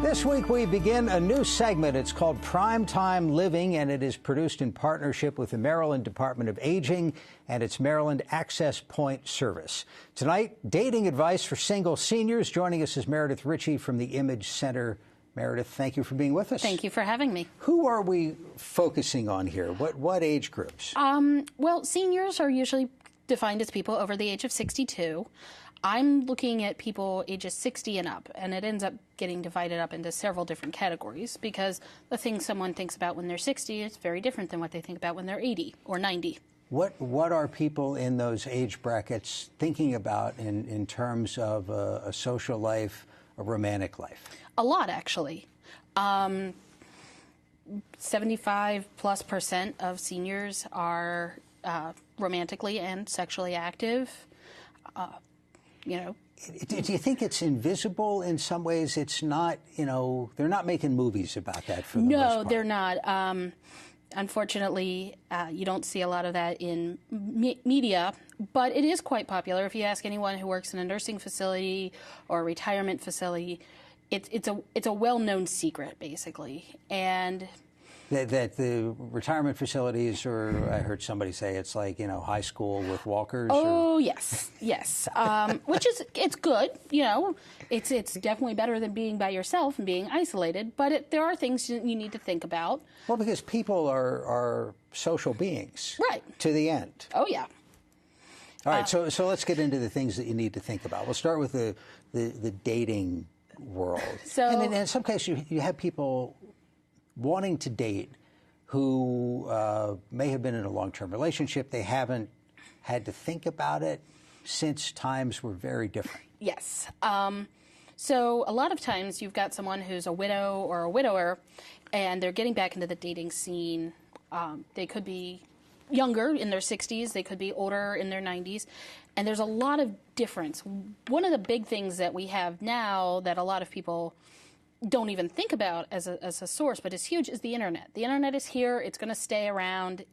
This week we begin a new segment. It's called Primetime Living, and it is produced in partnership with the Maryland Department of Aging and its Maryland Access Point Service. Tonight, dating advice for single seniors. Joining us is Meredith Ritchie from the Image Center. Meredith, thank you for being with us. Thank you for having me. Who are we focusing on here? What age groups? Well, seniors are usually defined as people over the age of 62. I'm looking at people ages 60 and up, and it ends up getting divided up into several different categories because the things someone thinks about when they're 60 is very different than what they think about when they're 80 or 90. What are people in those age brackets thinking about in terms of a social life, a romantic life? A lot, actually. 75+% of seniors are romantically and sexually active. Do you think it's invisible in some ways? It's not, they're not making movies about that for the most part. No, they're not. Unfortunately, you don't see a lot of that in media, but it is quite popular. If you ask anyone who works in a nursing facility or a retirement facility, it's a well-known secret, basically. And that the retirement facilities, or I heard somebody say it's like, high school with walkers. Oh, yes. Which is, it's good, it's definitely better than being by yourself and being isolated, but there are things you need to think about. Well, because people are social beings. Right. To the end. Oh, yeah. All right, so let's get into the things that you need to think about. We'll start with the dating world. And then in some cases, you have people wanting to date who may have been in a long-term relationship. They haven't had to think about it since times were very different. Yes. So a lot of times you've got someone who's a widow or a widower, and they're getting back into the dating scene. They could be younger, in their 60s. They could be older, in their 90s. And there's a lot of difference. One of the big things that we have now that a lot of people don't even think about as a source, but is huge, is the internet. The internet is here. It's going to stay around.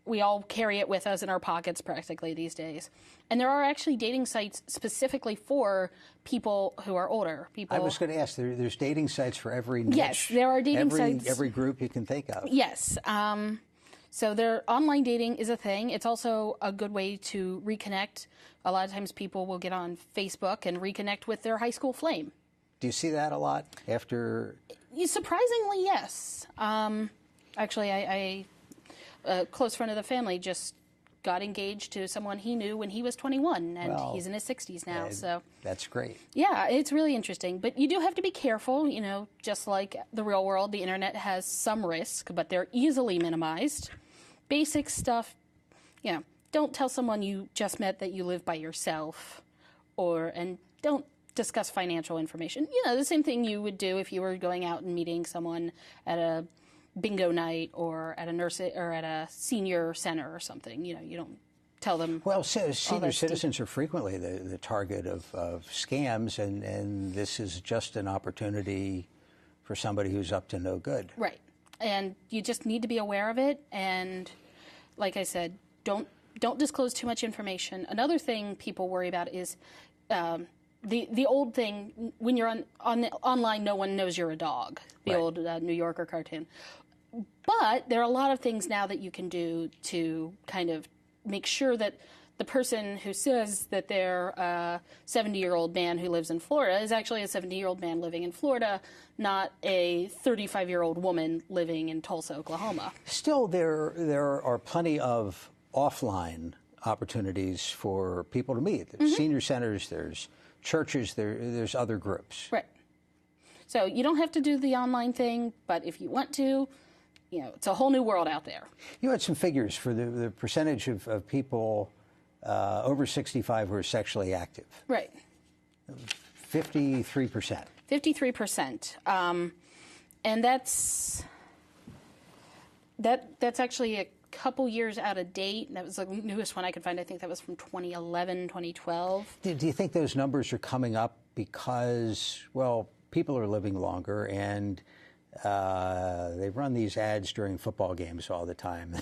We all carry it with us in our pockets practically these days. And there are actually dating sites specifically for people who are older. I was going to ask, there's dating sites for every niche. Yes, there are dating sites. Every group you can think of. Yes. So online dating is a thing. It's also a good way to reconnect. A lot of times people will get on Facebook and reconnect with their high school flame. Do you see that a lot after? Surprisingly, yes. Actually, a close friend of the family just got engaged to someone he knew when he was 21, and he's in his 60s now. So that's great. Yeah, it's really interesting. But you do have to be careful. Just like the real world, the internet has some risk, but they're easily minimized. Basic stuff, don't tell someone you just met that you live by yourself, and don't discuss financial information. The same thing you would do if you were going out and meeting someone at a bingo night or at a senior center or something. You don't tell them. Well, senior citizens are frequently the target of scams, and this is just an opportunity for somebody who's up to no good. Right. And you just need to be aware of it. And like I said, don't disclose too much information. Another thing people worry about is the old thing, when you're online, no one knows you're a dog, the old New Yorker cartoon. But there are a lot of things now that you can do to kind of make sure that the person who says that they're a 70-year-old man who lives in Florida is actually a 70-year-old man living in Florida, not a 35-year-old woman living in Tulsa, Oklahoma. Still, there are plenty of offline opportunities for people to meet. There's senior centers, there's churches, there's other groups. Right. So you don't have to do the online thing, but if you want to, it's a whole new world out there. You had some figures for the percentage of people over 65 who are sexually active. Right. 53%. 53%. And that's actually a couple years out of date. That was the newest one I could find. I think that was from 2011, 2012. Do you think those numbers are coming up because, people are living longer and they run these ads during football games all the time?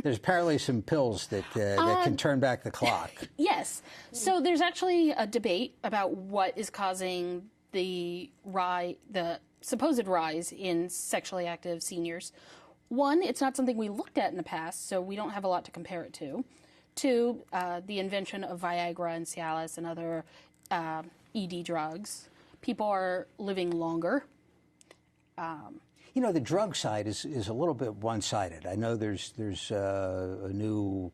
There's apparently some pills that can turn back the clock. Yes. So there's actually a debate about what is causing the supposed rise in sexually active seniors. One, it's not something we looked at in the past, so we don't have a lot to compare it to. Two, the invention of Viagra and Cialis and other ED drugs. People are living longer. You know, the drug side is a little bit one-sided. I know there's a new,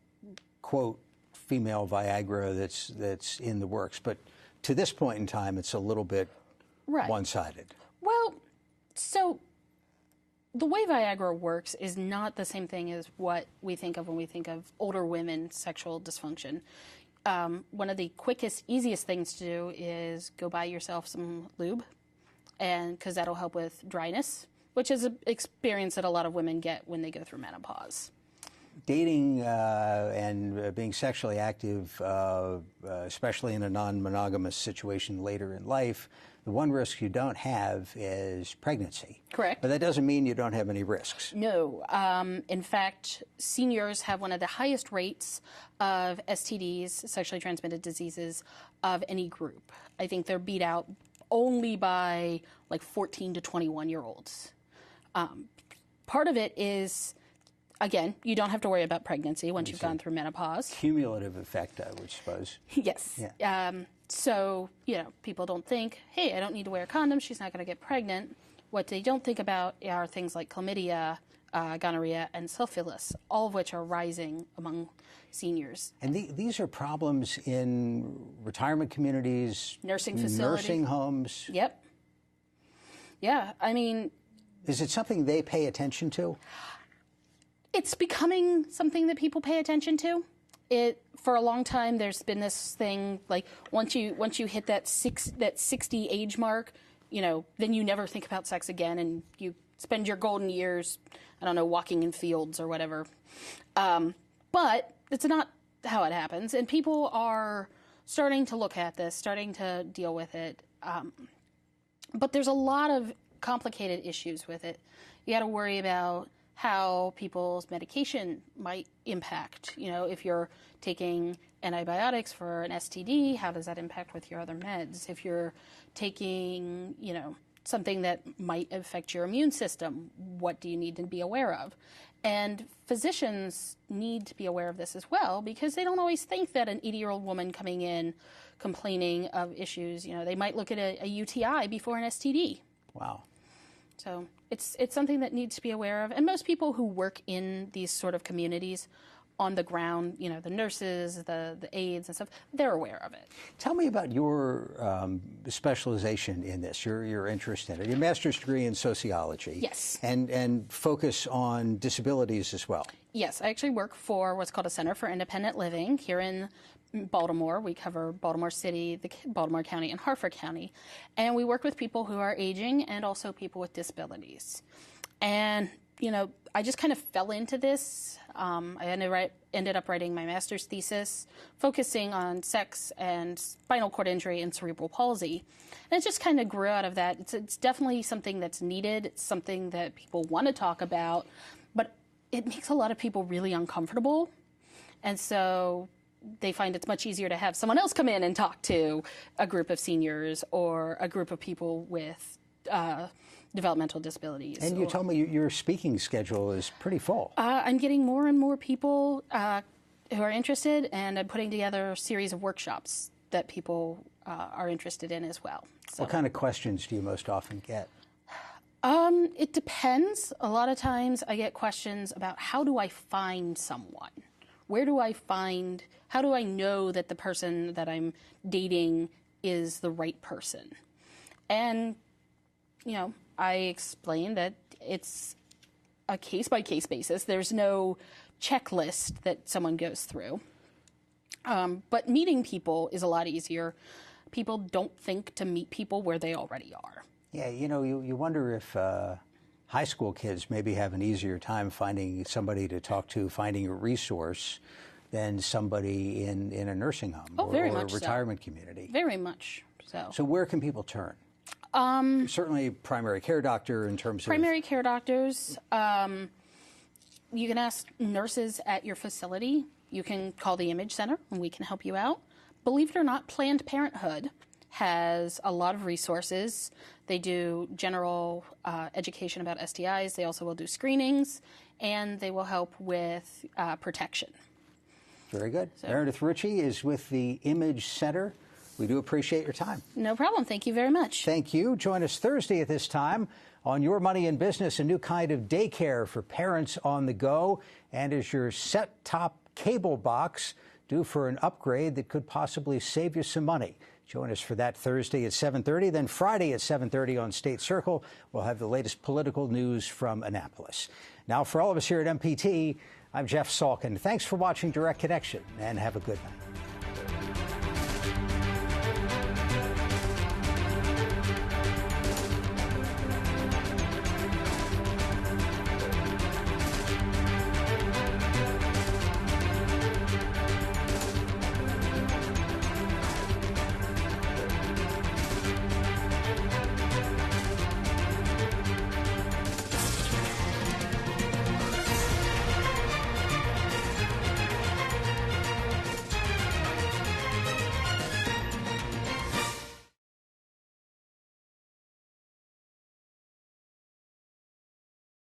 quote, female Viagra that's in the works, but to this point in time, it's a little bit one-sided. Well, so the way Viagra works is not the same thing as what we think of when we think of older women's sexual dysfunction. One of the quickest, easiest things to do is go buy yourself some lube, and because that'll help with dryness, which is an experience that a lot of women get when they go through menopause. Dating and being sexually active, especially in a non-monogamous situation later in life, the one risk you don't have is pregnancy. Correct. But that doesn't mean you don't have any risks. No. In fact, seniors have one of the highest rates of STDs, sexually transmitted diseases, of any group. I think they're beat out only by like 14 to 21-year-olds. Part of it is, again, you don't have to worry about pregnancy once you've gone through menopause. Cumulative effect, I would suppose. Yes. Yeah. So, you know, people don't think, hey, I don't need to wear a condom, she's not going to get pregnant. What they don't think about are things like chlamydia, gonorrhea, and syphilis, all of which are rising among seniors. And these are problems in retirement communities, nursing facilities, nursing homes. Yep. Yeah, I mean... Is it something they pay attention to? It's becoming something that people pay attention to. For a long time, there's been this thing, like, once you hit that 60 age mark, you know, then you never think about sex again, and you spend your golden years, I don't know, walking in fields or whatever. But it's not how it happens, and people are starting to look at this, starting to deal with it. But there's a lot of complicated issues with it. You got to worry about how people's medication might impact. You know, if you're taking antibiotics for an STD, how does that impact with your other meds? If you're taking, you know, something that might affect your immune system, what do you need to be aware of? And physicians need to be aware of this as well, because they don't always think that an 80-year-old woman coming in complaining of issues, you know, they might look at a UTI before an STD. Wow. So it's something that needs to be aware of. And most people who work in these sort of communities on the ground, you know, the nurses, the aides and stuff, they're aware of it. Tell me about your specialization in this, your interest in it, your master's degree in sociology. Yes. And focus on disabilities as well. Yes, I actually work for what's called a Center for Independent Living here in Baltimore. We cover Baltimore City, Baltimore County, and Harford County. And we work with people who are aging and also people with disabilities. And, you know, I just kind of fell into this. I ended up writing my master's thesis, focusing on sex and spinal cord injury and cerebral palsy. And it just kind of grew out of that. It's definitely something that's needed. It's something that people want to talk about, but it makes a lot of people really uncomfortable. And so they find it's much easier to have someone else come in and talk to a group of seniors or a group of people with developmental disabilities. And you told me your speaking schedule is pretty full. I'm getting more and more people who are interested, and I'm putting together a series of workshops that people are interested in as well. So, what kind of questions do you most often get? It depends. A lot of times I get questions about how do I find someone? How do I know that the person that I'm dating is the right person? And, you know, I explain that it's a case-by-case basis. There's no checklist that someone goes through. But meeting people is a lot easier. People don't think to meet people where they already are. Yeah, you know, you wonder if high school kids maybe have an easier time finding somebody to talk to, finding a resource, than somebody in a nursing home or a retirement community. Very much so. So where can people turn? Certainly primary care doctor in terms of... Primary care doctors. You can ask nurses at your facility. You can call the Image Center and we can help you out. Believe it or not, Planned Parenthood has a lot of resources. They do general education about STIs. They also will do screenings, and they will help with protection. Very good. So, Meredith Ritchie is with the Image Center. We do appreciate your time. No problem. Thank you very much. Thank you. Join us Thursday at this time on Your Money in Business, a new kind of daycare for parents on the go. And is your set-top cable box due for an upgrade that could possibly save you some money? Join us for that Thursday at 7:30. Then Friday at 7:30 on State Circle, we'll have the latest political news from Annapolis. Now, for all of us here at MPT, I'm Jeff Salkin. Thanks for watching Direct Connection, and have a good night.